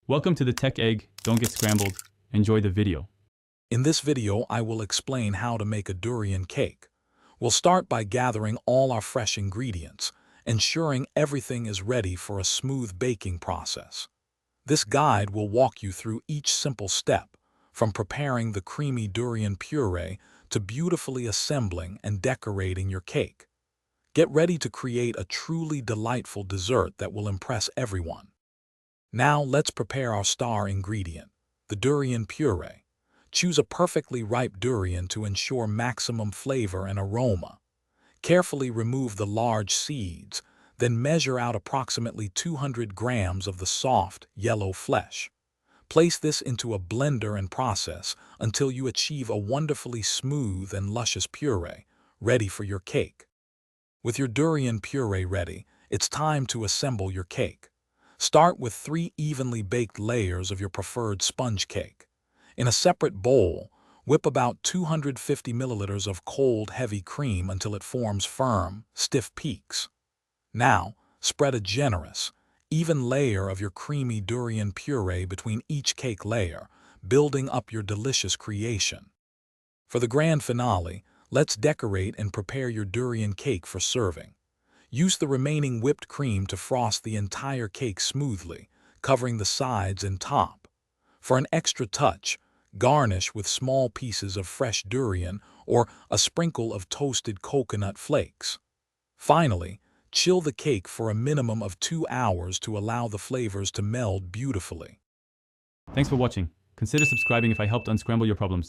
Welcome to the Tech Egg. Don't get scrambled. Enjoy the video. In this video, I will explain how to make a durian cake. We'll start by gathering all our fresh ingredients, ensuring everything is ready for a smooth baking process. This guide will walk you through each simple step, from preparing the creamy durian puree to beautifully assembling and decorating your cake. Get ready to create a truly delightful dessert that will impress everyone. Now let's prepare our star ingredient, the durian puree. Choose a perfectly ripe durian to ensure maximum flavor and aroma. Carefully remove the large seeds, then measure out approximately 200 grams of the soft, yellow flesh. Place this into a blender and process until you achieve a wonderfully smooth and luscious puree, ready for your cake. With your durian puree ready, it's time to assemble your cake. Start with 3 evenly baked layers of your preferred sponge cake. In a separate bowl, whip about 250 milliliters of cold, heavy cream until it forms firm, stiff peaks. Now, spread a generous, even layer of your creamy durian puree between each cake layer, building up your delicious creation. For the grand finale, let's decorate and prepare your durian cake for serving. Use the remaining whipped cream to frost the entire cake smoothly, covering the sides and top. For an extra touch, garnish with small pieces of fresh durian or a sprinkle of toasted coconut flakes. Finally, chill the cake for a minimum of 2 hours to allow the flavors to meld beautifully. Thanks for watching. Consider subscribing if I helped unscramble your problems.